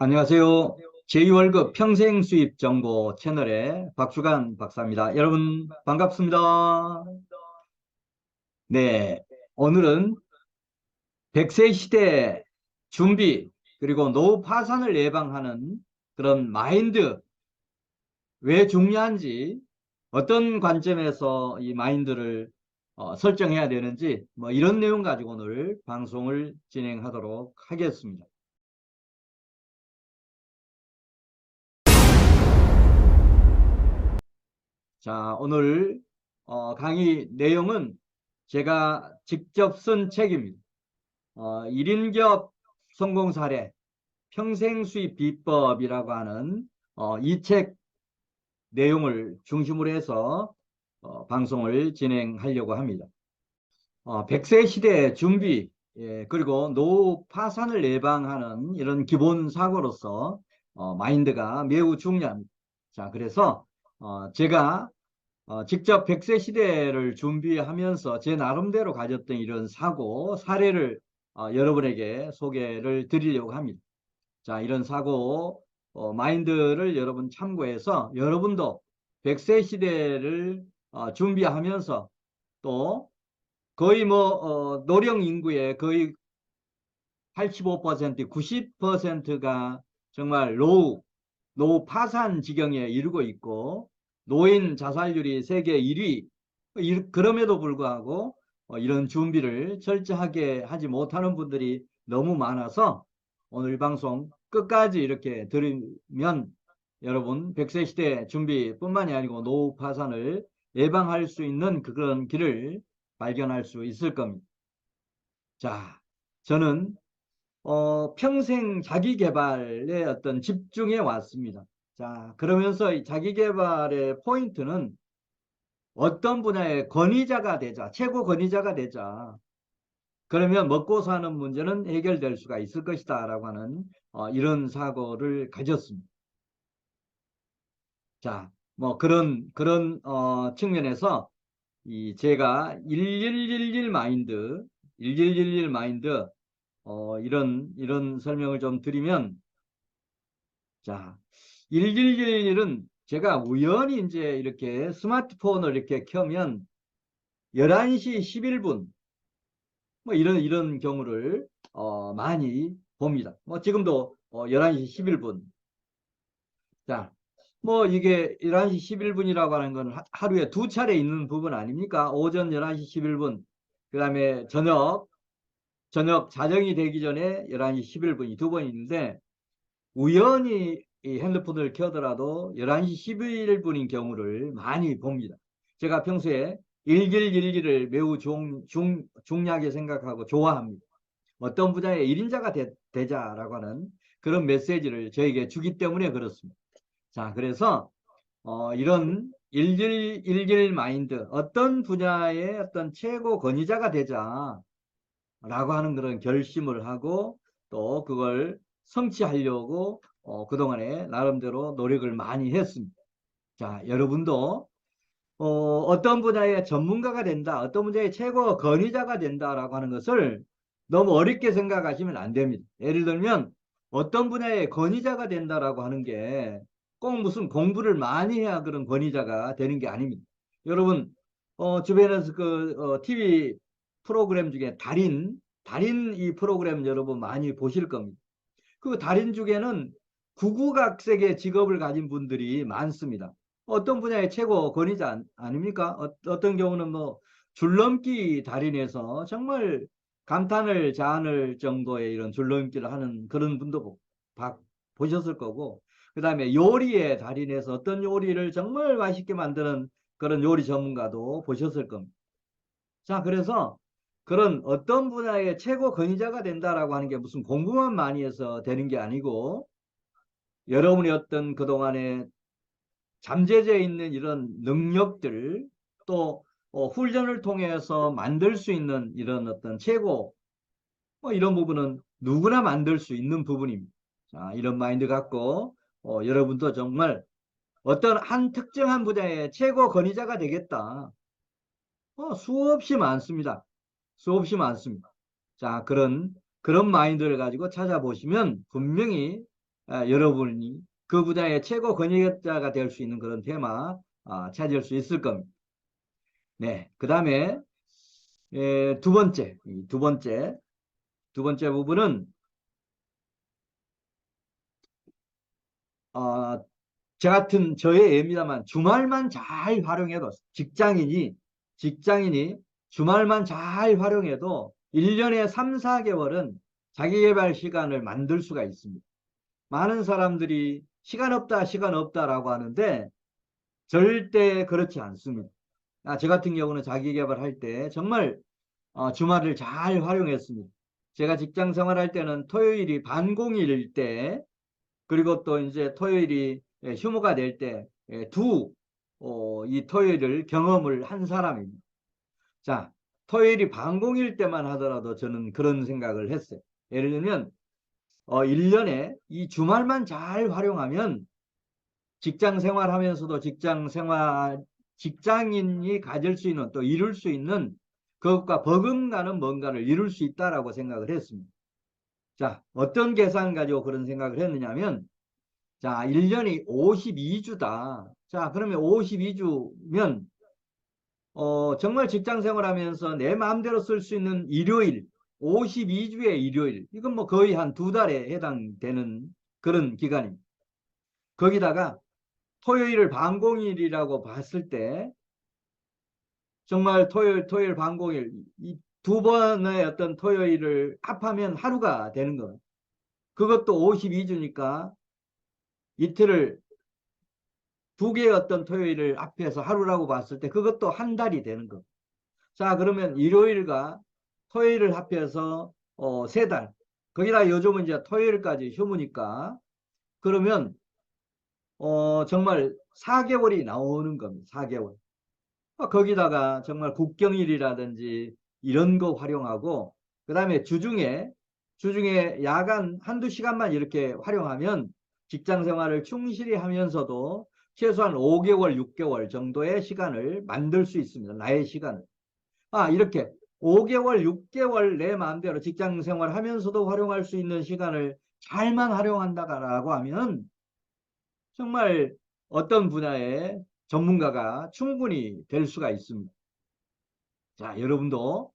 안녕하세요. 제2월급 평생 수입 정보 채널의 박주간 박사입니다. 여러분 반갑습니다. 네, 오늘은 100세 시대 준비 그리고 노후 파산을 예방하는 그런 마인드 왜 중요한지 어떤 관점에서 이 마인드를 설정해야 되는지 뭐 이런 내용 가지고 오늘 방송을 진행하도록 하겠습니다. 자, 오늘 강의 내용은 제가 직접 쓴 책입니다. 1인기업 성공 사례 평생 수입 비법이라고 하는 이 책 내용을 중심으로 해서 방송을 진행하려고 합니다. 100세 시대 준비 그리고 노후 파산을 예방하는 이런 기본 사고로서 마인드가 매우 중요합니다. 자, 그래서 제가 직접 100세 시대를 준비하면서 제 나름대로 가졌던 이런 사고, 사례를 여러분에게 소개를 드리려고 합니다. 자, 이런 사고, 마인드를 여러분 참고해서 여러분도 100세 시대를 준비하면서 또 거의 노령 인구의 거의 85%, 90%가 정말 노후 파산 지경에 이르고 있고 노인 자살률이 세계 1위 그럼에도 불구하고 이런 준비를 철저하게 하지 못하는 분들이 너무 많아서 오늘 방송 끝까지 이렇게 들으면 여러분 100세 시대 준비뿐만이 아니고 노후 파산을 예방할 수 있는 그런 길을 발견할 수 있을 겁니다. 자, 저는 평생 자기 개발에 어떤 집중해 왔습니다. 자, 그러면서 이 자기 개발의 포인트는 어떤 분야의 권위자가 되자, 최고 권위자가 되자. 그러면 먹고 사는 문제는 해결될 수가 있을 것이다 라고 하는 이런 사고를 가졌습니다. 자, 뭐 그런 측면에서 이 제가 1111 마인드, 1111 마인드 이런 설명을 좀 드리면 자, 1111은 제가 우연히 이제 이렇게 스마트폰을 이렇게 켜면 11시 11분 뭐 이런 경우를 많이 봅니다. 뭐 지금도 11시 11분. 자, 뭐 이게 11시 11분이라고 하는 건 하루에 두 차례 있는 부분 아닙니까? 오전 11시 11분, 그 다음에 저녁 자정이 되기 전에 11시 11분이 두 번 있는데 우연히 이 핸드폰을 켜더라도 11시 11분인 경우를 많이 봅니다. 제가 평소에 1111을 매우 중요하게 생각하고 좋아합니다. 어떤 분야의 1인자가 되자라고 하는 그런 메시지를 저에게 주기 때문에 그렇습니다. 자, 그래서 이런 1111 마인드, 어떤 분야의 어떤 최고 권위자가 되자라고 하는 그런 결심을 하고 또 그걸 성취하려고 그동안에 나름대로 노력을 많이 했습니다. 자, 여러분도 어떤 분야의 전문가가 된다, 어떤 분야의 최고 권위자가 된다라고 하는 것을 너무 어렵게 생각하시면 안 됩니다. 예를 들면 어떤 분야의 권위자가 된다라고 하는 게 꼭 무슨 공부를 많이 해야 그런 권위자가 되는 게 아닙니다. 여러분 주변에서 TV 프로그램 중에 달인 이 프로그램 여러분 많이 보실 겁니다. 그 달인 중에는 구구각색의 직업을 가진 분들이 많습니다. 어떤 분야의 최고 권위자 아닙니까? 어떤 경우는 뭐 줄넘기 달인에서 정말 감탄을 자아낼 정도의 이런 줄넘기를 하는 그런 분도 보셨을 거고, 그 다음에 요리의 달인에서 어떤 요리를 정말 맛있게 만드는 그런 요리 전문가도 보셨을 겁니다. 자, 그래서 그런 어떤 분야의 최고 권위자가 된다라고 하는 게 무슨 공부만 많이 해서 되는 게 아니고 여러분이 어떤 그동안에 잠재져 있는 이런 능력들 또 훈련을 통해서 만들 수 있는 이런 어떤 최고 이런 부분은 누구나 만들 수 있는 부분입니다. 자, 이런 마인드 갖고 여러분도 정말 어떤 한 특정한 분야의 최고 권위자가 되겠다. 수없이 많습니다. 수없이 많습니다. 자, 그런 마인드를 가지고 찾아보시면 분명히 여러분이 그 분야의 최고 권위자가 될 수 있는 그런 테마 찾을 수 있을 겁니다. 네, 그 다음에 두 번째 부분은 어, 저 같은 저의 예입니다만 주말만 잘 활용해도 직장인이 주말만 잘 활용해도 1년에 3, 4개월은 자기계발 시간을 만들 수가 있습니다. 많은 사람들이 시간 없다, 시간 없다라고 하는데 절대 그렇지 않습니다. 저 같은 경우는 자기계발할 때 정말 주말을 잘 활용했습니다. 제가 직장 생활할 때는 토요일이 반공일일 때 그리고 또 이제 토요일이 휴무가 될 때 이 토요일을 경험을 한 사람입니다. 자, 토요일이 반공일 때만 하더라도 저는 그런 생각을 했어요. 예를 들면 1년에 이 주말만 잘 활용하면 직장 생활하면서도 직장인이 가질 수 있는 또 이룰 수 있는 그것과 버금가는 뭔가를 이룰 수 있다라고 생각을 했습니다. 자, 어떤 계산을 가지고 그런 생각을 했느냐면 자, 1년이 52주다. 자, 그러면 52주면 정말 직장 생활하면서 내 마음대로 쓸 수 있는 일요일, 52주의 일요일, 이건 뭐 거의 한 2달에 해당되는 그런 기간입니다. 거기다가 토요일을 반공일이라고 봤을 때 정말 토요일 반공일 이 두 번의 어떤 토요일을 합하면 하루가 되는 거예요. 그것도 52주니까 이틀을 두 개의 어떤 토요일을 합해서 하루라고 봤을 때 그것도 한 달이 되는 거. 자, 그러면 일요일과 토요일을 합해서 세 달. 거기다 요즘은 이제 토요일까지 휴무니까 그러면 정말 4개월이 나오는 겁니다. 4개월. 거기다가 정말 국경일이라든지 이런 거 활용하고 그다음에 주중에 야간 한두 시간만 이렇게 활용하면 직장 생활을 충실히 하면서도 최소한 5개월, 6개월 정도의 시간을 만들 수 있습니다. 나의 시간을. 이렇게 5개월, 6개월 내 마음대로 직장 생활 하면서도 활용할 수 있는 시간을 잘만 활용한다라고 하면 정말 어떤 분야의 전문가가 충분히 될 수가 있습니다. 자, 여러분도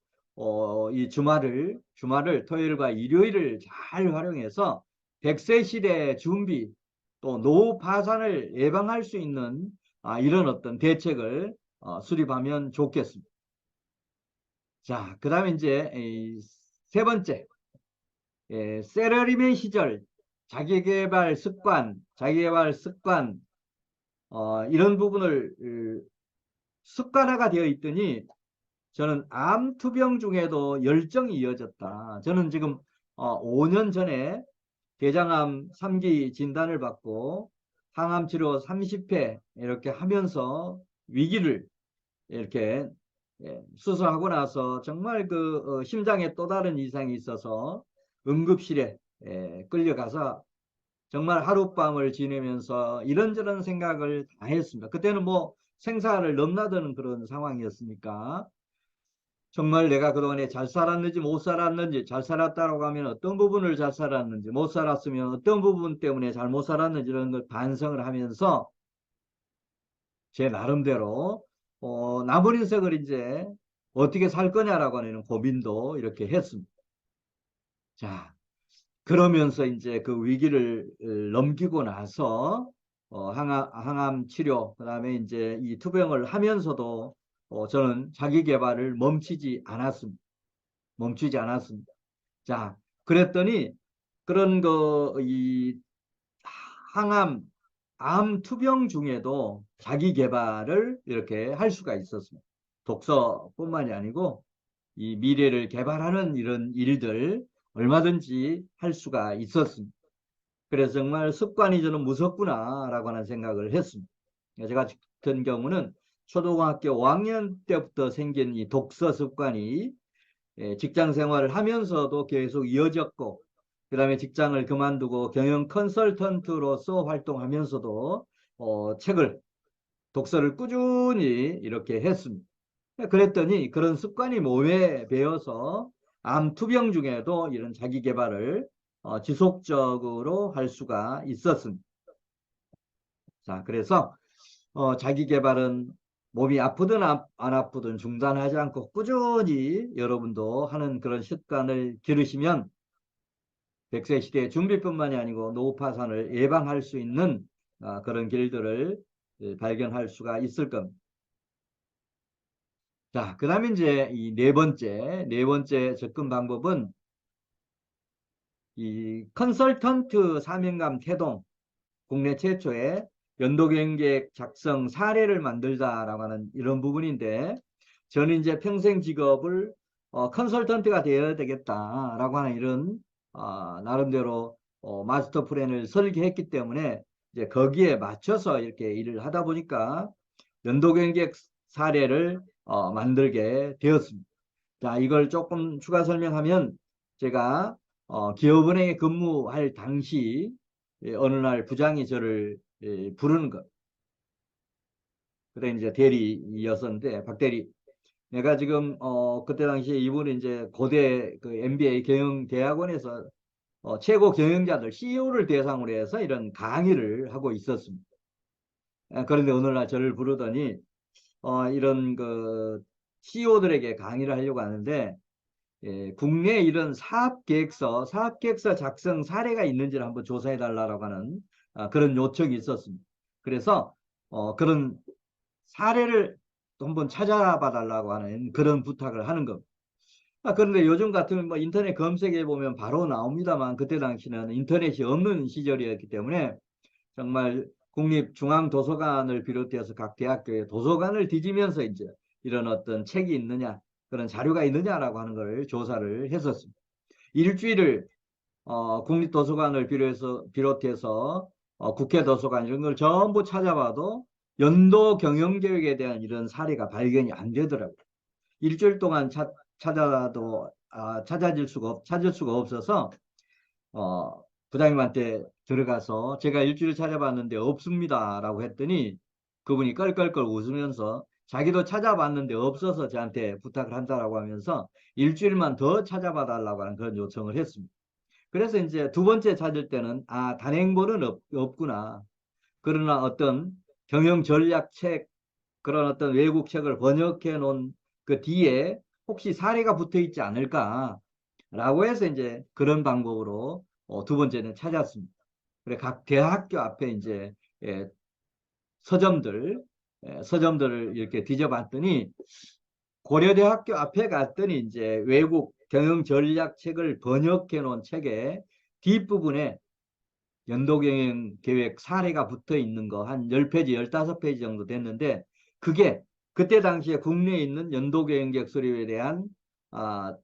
이 주말을 토요일과 일요일을 잘 활용해서 100세 시대 준비 또 노후 파산을 예방할 수 있는 이런 어떤 대책을 수립하면 좋겠습니다. 자, 그 다음에 이제 세 번째, 세러리맨 시절 자기개발 습관 이런 부분을 습관화가 되어 있더니 저는 암 투병 중에도 열정이 이어졌다. 저는 지금 5년 전에 대장암 3기 진단을 받고 항암 치료 30회 이렇게 하면서 위기를 이렇게 수술하고 나서 정말 그 심장에 또 다른 이상이 있어서 응급실에 끌려가서 정말 하룻밤을 지내면서 이런저런 생각을 다 했습니다. 그때는 뭐 생사를 넘나드는 그런 상황이었으니까 정말 내가 그동안에 잘 살았는지 못 살았는지 잘 살았다고 하면 어떤 부분을 잘 살았는지 못 살았으면 어떤 부분 때문에 잘 못 살았는지 이런 걸 반성을 하면서 제 나름대로 남은 인생을 이제 어떻게 살 거냐라고 하는 고민도 이렇게 했습니다. 자, 그러면서 이제 그 위기를 넘기고 나서 항암 치료 그다음에 이제 이 투병을 하면서도 저는 자기 개발을 멈추지 않았습니다. 자, 그랬더니 그런 이 항암, 암 투병 중에도 자기 개발을 이렇게 할 수가 있었습니다. 독서뿐만이 아니고 이 미래를 개발하는 이런 일들 얼마든지 할 수가 있었습니다. 그래서 정말 습관이 저는 무섭구나라고 하는 생각을 했습니다. 제가 같은 경우는 초등학교 5학년 때부터 생긴 이 독서 습관이 직장 생활을 하면서도 계속 이어졌고 그다음에 직장을 그만두고 경영 컨설턴트로서 활동하면서도 독서를 꾸준히 이렇게 했습니다. 그랬더니 그런 습관이 몸에 배어서 암 투병 중에도 이런 자기 개발을 지속적으로 할 수가 있었습니다. 자, 그래서 자기 개발은 몸이 아프든 안 아프든 중단하지 않고 꾸준히 여러분도 하는 그런 습관을 기르시면 100세 시대의 준비뿐만이 아니고 노후파산을 예방할 수 있는 그런 길들을 발견할 수가 있을 겁니다. 자, 그 다음에 이제 이 네 번째 접근 방법은 이 컨설턴트 사명감 태동, 국내 최초의 연도경계획 작성 사례를 만들자라고 하는 이런 부분인데, 저는 이제 평생 직업을 컨설턴트가 되어야 되겠다라고 하는 이런 나름대로 마스터 플랜을 설계했기 때문에 이제 거기에 맞춰서 이렇게 일을 하다 보니까 연도경계획 사례를 만들게 되었습니다. 자, 이걸 조금 추가 설명하면 제가 기업은행에 근무할 당시 어느 날 부장이 저를 부르는 것. 그때 이제 대리였었는데, 박 대리, 내가 지금 그때 당시에 이분이 이제 고대 그 MBA 경영대학원에서 최고 경영자들 CEO를 대상으로 해서 이런 강의를 하고 있었습니다. 그런데 어느 날 저를 부르더니 이런 그 CEO들에게 강의를 하려고 하는데 국내 이런 사업계획서 작성 사례가 있는지를 한번 조사해 달라고 하는 그런 요청이 있었습니다. 그래서 그런 사례를 한번 찾아봐 달라고 하는 그런 부탁을 하는 겁니다. 그런데 요즘 같으면 뭐 인터넷 검색해 보면 바로 나옵니다만 그때 당시는 인터넷이 없는 시절이었기 때문에 정말 국립중앙도서관을 비롯해서 각 대학교의 도서관을 뒤지면서 이제 이런 어떤 책이 있느냐, 그런 자료가 있느냐라고 하는 걸 조사를 했었습니다. 일주일을 국립도서관을 비롯해서 국회도서관 이런 걸 전부 찾아봐도 연도 경영계획에 대한 이런 사례가 발견이 안 되더라고요. 일주일 동안 찾아도 찾을 수가 없어서 부장님한테 들어가서 제가 일주일 찾아봤는데 없습니다라고 했더니 그분이 껄껄껄 웃으면서 자기도 찾아봤는데 없어서 저한테 부탁을 한다라고 하면서 일주일만 더 찾아봐 달라고 하는 그런 요청을 했습니다. 그래서 이제 두 번째 찾을 때는 단행본은 없구나. 그러나 어떤 경영 전략책 그런 어떤 외국 책을 번역해 놓은 그 뒤에 혹시 사례가 붙어 있지 않을까라고 해서 이제 그런 방법으로 두 번째는 찾았습니다. 그래 각 대학교 앞에 이제 예, 서점들 서점들을 이렇게 뒤져봤더니 고려대학교 앞에 갔더니 이제 외국 경영 전략 책을 번역해 놓은 책의 뒷부분에 연도경영 계획 사례가 붙어 있는 거 한 10페이지, 15페이지 정도 됐는데 그게 그때 당시에 국내에 있는 연도경영 계획 수립에 대한 아,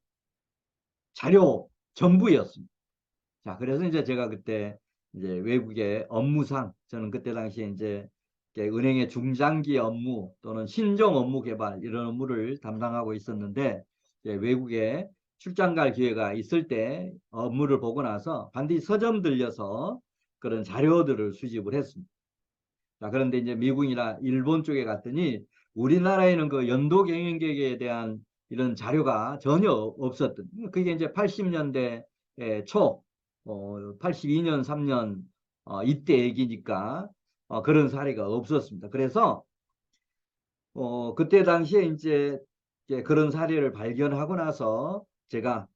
자료 전부였습니다. 자, 그래서 이제 제가 그때 이제 외국의 업무상 저는 그때 당시에 이제 은행의 중장기 업무 또는 신종 업무 개발 이런 업무를 담당하고 있었는데 외국에 출장 갈 기회가 있을 때 업무를 보고 나서 반드시 서점 들려서 그런 자료들을 수집을 했습니다. 자, 그런데 이제 미국이나 일본 쪽에 갔더니 우리나라에는 그 연도 경영계획에 대한 이런 자료가 전혀 없었던 그게 이제 80년대 초 82년 3년 이때 얘기니까 그런 사례가 없었습니다. 그래서 그때 당시에 이제 그런 사례를 발견하고 나서 제가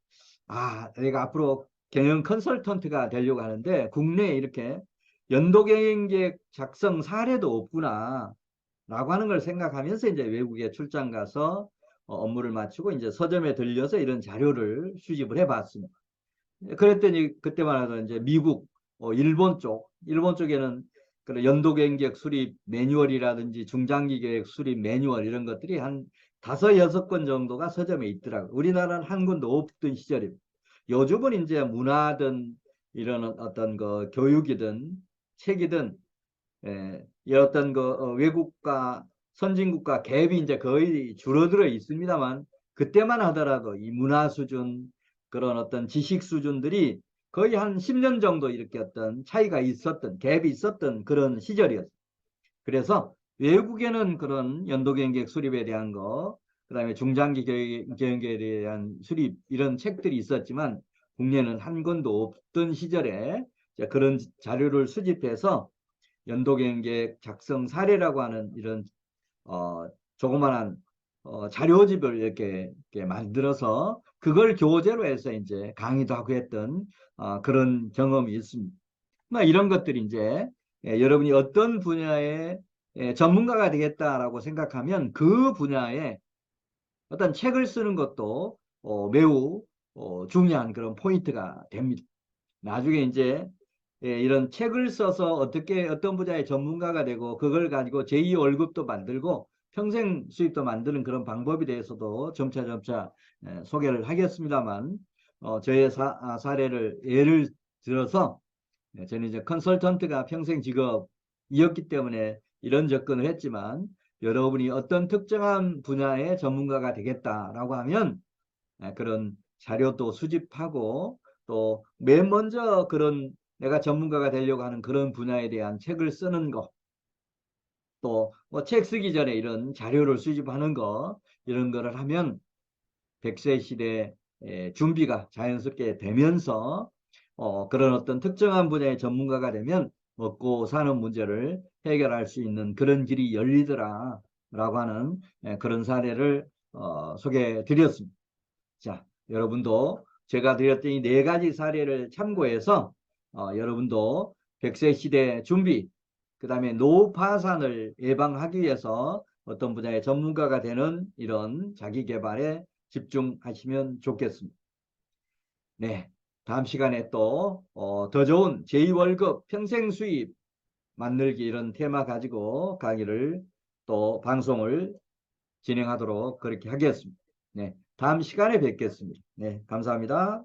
내가 앞으로 경영 컨설턴트가 되려고 하는데 국내에 이렇게 연도경영계획 작성 사례도 없구나 라고 하는 걸 생각하면서 이제 외국에 출장 가서 업무를 마치고 이제 서점에 들려서 이런 자료를 수집을 해봤습니다. 그랬더니 그때만 해도 이제 미국, 일본 쪽에는 그런 연도경계획 수립 매뉴얼이라든지 중장기 계획 수립 매뉴얼 이런 것들이 한 5-6권 정도가 서점에 있더라고요. 우리나라는 한 권도 없던 시절입니다. 요즘은 이제 문화든 이런 어떤 그 교육이든 책이든 이 어떤 그 외국과 선진국과 갭이 이제 거의 줄어들어 있습니다만 그때만 하더라도 이 문화 수준 그런 어떤 지식 수준들이 거의 한 10년 정도 이렇게 어떤 차이가 있었던 갭이 있었던 그런 시절이었어요. 그래서 외국에는 그런 연도경계획 수립에 대한 거 그다음에 중장기 경영계획에 대한 수립 이런 책들이 있었지만 국내는 한 권도 없던 시절에 그런 자료를 수집해서 연도경계 작성 사례라고 하는 이런 조그만한 자료집을 이렇게 만들어서 그걸 교재로 해서 이제 강의도 하고 했던 그런 경험이 있습니다. 이런 것들이 이제 여러분이 어떤 분야의 전문가가 되겠다라고 생각하면 그 분야에 어떤 책을 쓰는 것도 매우 중요한 그런 포인트가 됩니다. 나중에 이제 이런 책을 써서 어떻게 어떤 분야의 전문가가 되고 그걸 가지고 제2 월급도 만들고 평생 수입도 만드는 그런 방법에 대해서도 점차 소개를 하겠습니다만 저의 사례를 예를 들어서 저는 이제 컨설턴트가 평생 직업이었기 때문에 이런 접근을 했지만 여러분이 어떤 특정한 분야의 전문가가 되겠다라고 하면 그런 자료도 수집하고 또 맨 먼저 그런 내가 전문가가 되려고 하는 그런 분야에 대한 책을 쓰는 거, 또 뭐 책 쓰기 전에 이런 자료를 수집하는 거, 이런 거를 하면 100세 시대 준비가 자연스럽게 되면서 그런 어떤 특정한 분야의 전문가가 되면 먹고 사는 문제를 해결할 수 있는 그런 길이 열리더라라고 하는 그런 사례를 소개해 드렸습니다. 자, 여러분도 제가 드렸던 이 네 가지 사례를 참고해서 여러분도 100세 시대 준비, 그 다음에 노파산을 예방하기 위해서 어떤 분야의 전문가가 되는 이런 자기 개발에 집중하시면 좋겠습니다. 네, 다음 시간에 또 더 좋은 제2월급 평생 수입 만들기 이런 테마 가지고 강의를 또 방송을 진행하도록 그렇게 하겠습니다. 네, 다음 시간에 뵙겠습니다. 네, 감사합니다.